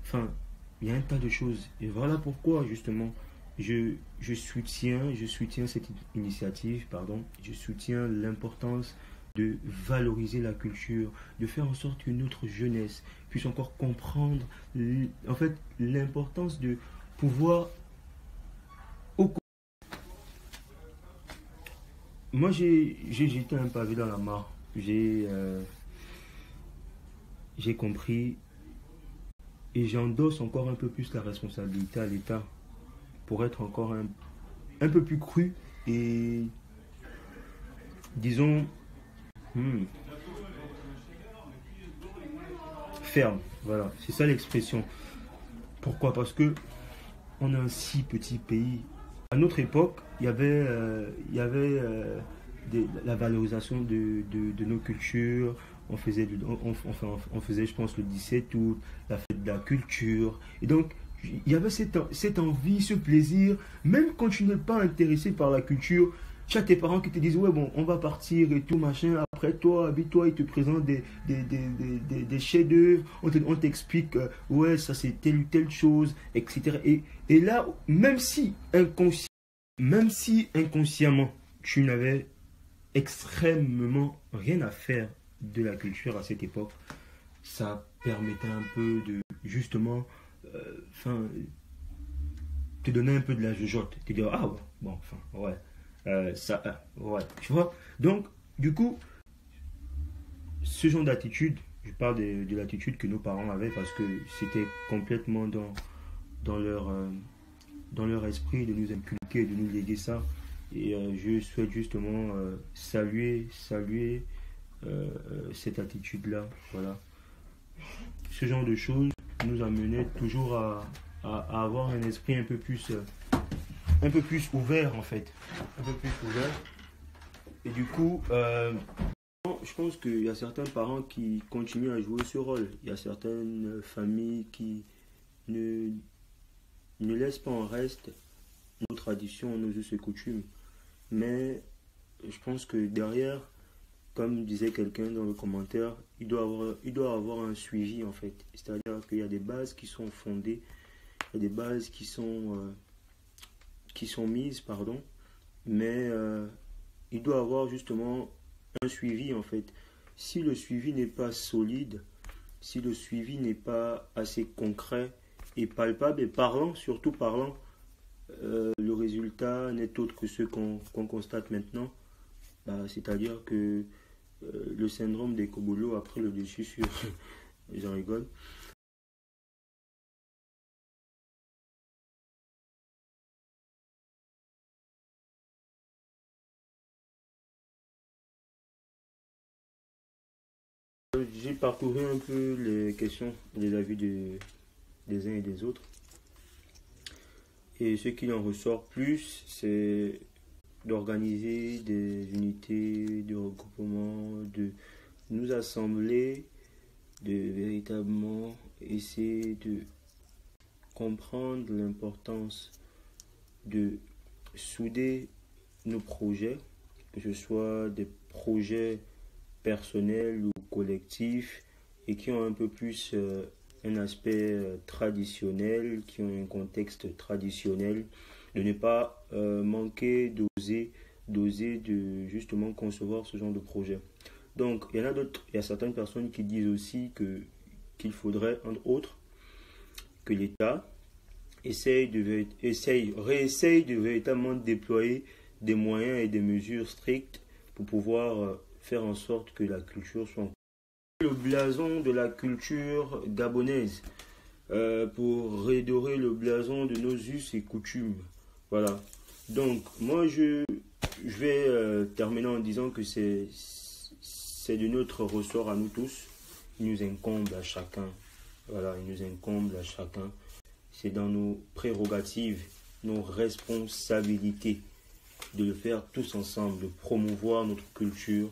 Enfin, il y a un tas de choses. Et voilà pourquoi, justement, je soutiens cette initiative, pardon. Je soutiens l'importance de valoriser la culture, de faire en sorte que notre jeunesse puisse encore comprendre, en fait, l'importance de pouvoir... au- Moi, j'ai jeté un pavé dans la mare. J'ai compris et j'endosse encore un peu plus la responsabilité à l'État pour être encore un peu plus cru et, disons, hmm, ferme. Voilà, c'est ça l'expression. Pourquoi? Parce que on est un si petit pays. À notre époque, il y avait la valorisation de nos cultures. On faisait, je pense, le 17 août, la fête de la culture. Et donc, il y avait cette envie, ce plaisir, même quand tu n'es pas intéressé par la culture, tu as tes parents qui te disent, ouais, bon, on va partir et tout, machin. Après, toi, habille-toi, ils te présentent des chefs-d'œuvre. On t'explique, ouais, ça c'est telle ou telle chose, etc. Et là, même si inconsciemment, tu n'avais extrêmement rien à faire de la culture à cette époque, ça permettait un peu de, justement, enfin, te donner un peu de la jugeote. Te dire, ah ouais, bon, enfin, ouais, ça, ouais, tu vois. Donc, du coup, ce genre d'attitude, je parle de l'attitude que nos parents avaient parce que c'était complètement dans leur, dans leur esprit de nous inculquer, de nous léguer ça. Et je souhaite justement saluer cette attitude-là. Voilà. Ce genre de choses nous amenait toujours à avoir un esprit un peu plus ouvert en fait. Un peu plus ouvert. Et du coup, je pense qu'il y a certains parents qui continuent à jouer ce rôle. Il y a certaines familles qui ne, ne laissent pas en reste nos traditions, nos us et coutumes. Mais je pense que derrière, comme disait quelqu'un dans le commentaire, il doit avoir un suivi en fait. C'est-à-dire qu'il y a des bases qui sont fondées, il y a des bases qui sont mises, pardon, mais il doit avoir justement un suivi en fait. Si le suivi n'est pas solide, si le suivi n'est pas assez concret et palpable et parlant, surtout parlant, le résultat n'est autre que ce qu'on constate maintenant. Bah, c'est-à-dire que le syndrome des Kobolo a pris le dessus sur... J'en rigole. J'ai parcouru un peu les questions, les avis des uns et des autres. Et ce qu'il en ressort plus, c'est d'organiser des unités de regroupement, de nous assembler, de véritablement essayer de comprendre l'importance de souder nos projets, que ce soit des projets personnels ou collectifs, et qui ont un peu plus un aspect traditionnel, qui ont un contexte traditionnel, de ne pas manquer d'oser de justement concevoir ce genre de projet. Donc, il y en a d'autres, il y a certaines personnes qui disent aussi qu'il faudrait, entre autres, que l'État réessaye de véritablement déployer des moyens et des mesures strictes pour pouvoir faire en sorte que la culture soit le blason de la culture gabonaise, pour redorer le blason de nos us et coutumes. Voilà. Donc, moi, je vais terminer en disant que c'est de notre ressort à nous tous. Il nous incombe à chacun. Voilà, il nous incombe à chacun. C'est dans nos prérogatives, nos responsabilités de le faire tous ensemble, de promouvoir notre culture,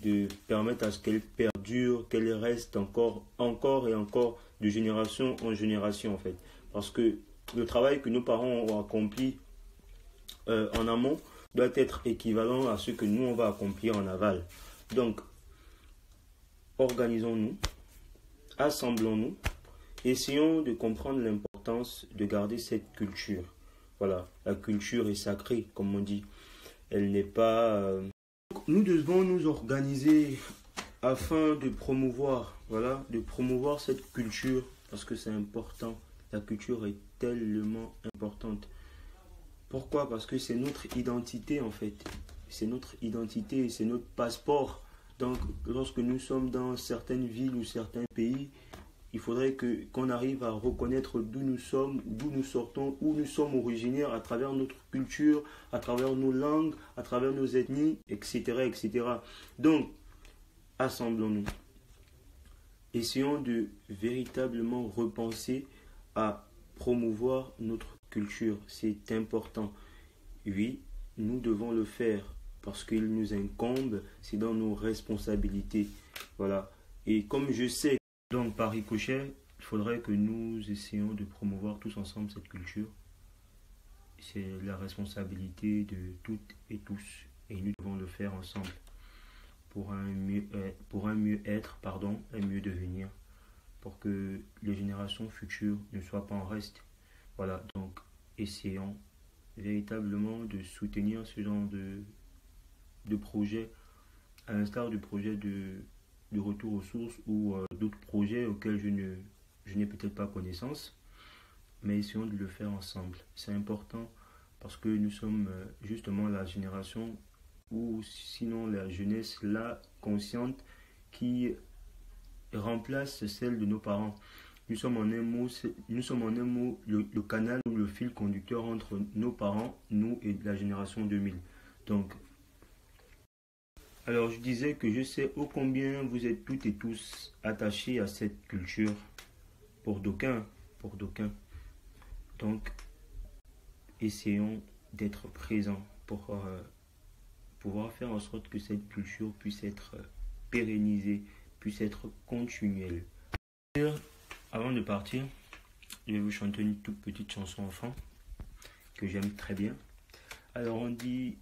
de permettre à ce qu'elle perdure, qu'elle reste encore et encore de génération en génération en fait. Parce que le travail que nos parents ont accompli en amont doit être équivalent à ce que nous on va accomplir en aval. Donc, organisons-nous, assemblons-nous essayons de comprendre l'importance de garder cette culture. Voilà, la culture est sacrée, comme on dit. Elle n'est pas... Nous devons nous organiser afin de promouvoir, voilà, de promouvoir cette culture parce que c'est important. La culture est tellement importante. Pourquoi? Parce que c'est notre identité en fait. C'est notre identité, c'est notre passeport. Donc lorsque nous sommes dans certaines villes ou certains pays, il faudrait qu'on arrive à reconnaître d'où nous sommes, d'où nous sortons, où nous sommes originaires à travers notre culture, à travers nos langues, à travers nos ethnies, etc. etc. Donc, assemblons-nous. Essayons de véritablement repenser à promouvoir notre culture. C'est important. Oui, nous devons le faire parce qu'il nous incombe, c'est dans nos responsabilités. Voilà. Et comme je sais, donc par ricochet, il faudrait que nous essayions de promouvoir tous ensemble cette culture. C'est la responsabilité de toutes et tous. Et nous devons le faire ensemble pour un mieux-être, pardon, un mieux devenir, pour que les générations futures ne soient pas en reste. Voilà, donc essayons véritablement de soutenir ce genre de projet, à l'instar du projet de retour aux sources ou d'autres projets auxquels je n'ai peut-être pas connaissance, mais essayons de le faire ensemble. C'est important parce que nous sommes justement la génération ou sinon la jeunesse là consciente qui remplace celle de nos parents. Nous sommes en un mot le canal ou le fil conducteur entre nos parents, nous et la génération 2000. Donc, alors je disais que je sais ô combien vous êtes toutes et tous attachés à cette culture, pour d'aucuns, pour d'aucuns. Donc, essayons d'être présents pour pouvoir faire en sorte que cette culture puisse être pérennisée, puisse être continuelle. Avant de partir, je vais vous chanter une toute petite chanson enfant que j'aime très bien. Alors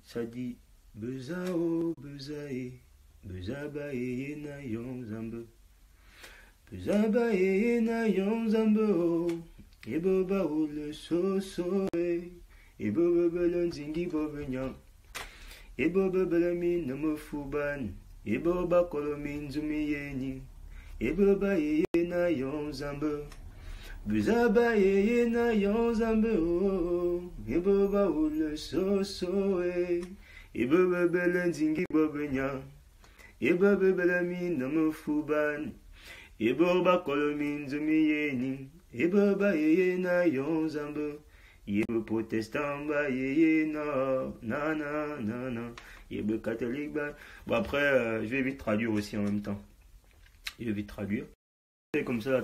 ça dit Bezao, bezae, bezabae na yonzambe. Bezabae na yonzambe, eboba ou le soso, eboba l'onzingi bobenyan, eboba belami no mofuban, eboba kolomin zumiyeni, eboba na yonzambe. Bezaba na yonzambe o, eboba ou le soso eboba belenzingi bobenya, eboba belami no mofuban, eboba kolomin zumiyeni, eboba na yonzambe, yebo protestant na, yebo catholique ba. Bon après, je vais vite traduire aussi en même temps. Je vais vite traduire. C'est comme ça la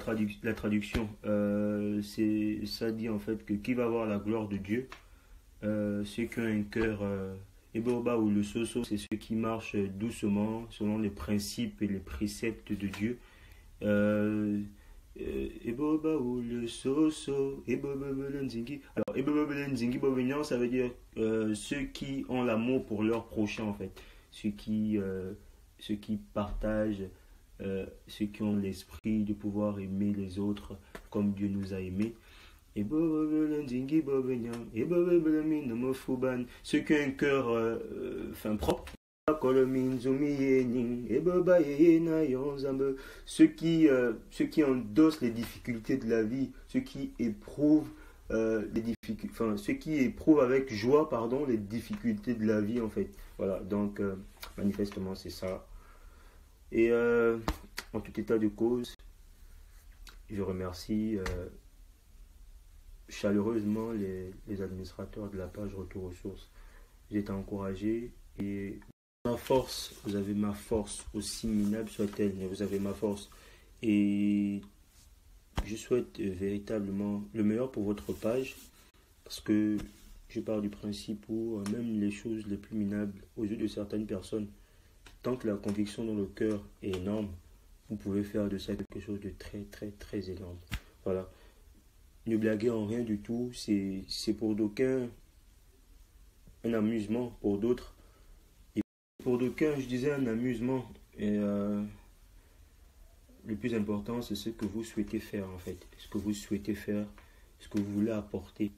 traduction. Ça dit en fait que qui va voir la gloire de Dieu, ceux qui ont un cœur eboba ou le soso, c'est ceux qui marchent doucement selon les principes et les préceptes de Dieu. Eboba ou le soso, eboba belenzingi. Alors eboba belenzingi bovenyan, ça veut dire ceux qui ont l'amour pour leur prochain en fait, ceux qui partagent. Ceux qui ont l'esprit de pouvoir aimer les autres comme Dieu nous a aimés. Ceux qui ont un cœur propre. Ceux qui endossent les difficultés de la vie, ceux qui éprouvent ceux qui éprouvent avec joie les difficultés de la vie en fait. Voilà, donc manifestement c'est ça. Et en tout état de cause, je remercie chaleureusement les administrateurs de la page Retour aux sources. J'ai été encouragé et ma force, vous avez ma force, aussi minable soit-elle, mais vous avez ma force. Et je souhaite véritablement le meilleur pour votre page parce que je pars du principe où même les choses les plus minables aux yeux de certaines personnes, tant que la conviction dans le cœur est énorme, vous pouvez faire de ça quelque chose de très très très énorme. Voilà. Ne blaguez en rien du tout. C'est pour d'aucuns un amusement, pour d'autres. Et pour d'aucuns, je disais un amusement. Et le plus important, c'est ce que vous souhaitez faire en fait. Ce que vous souhaitez faire, ce que vous voulez apporter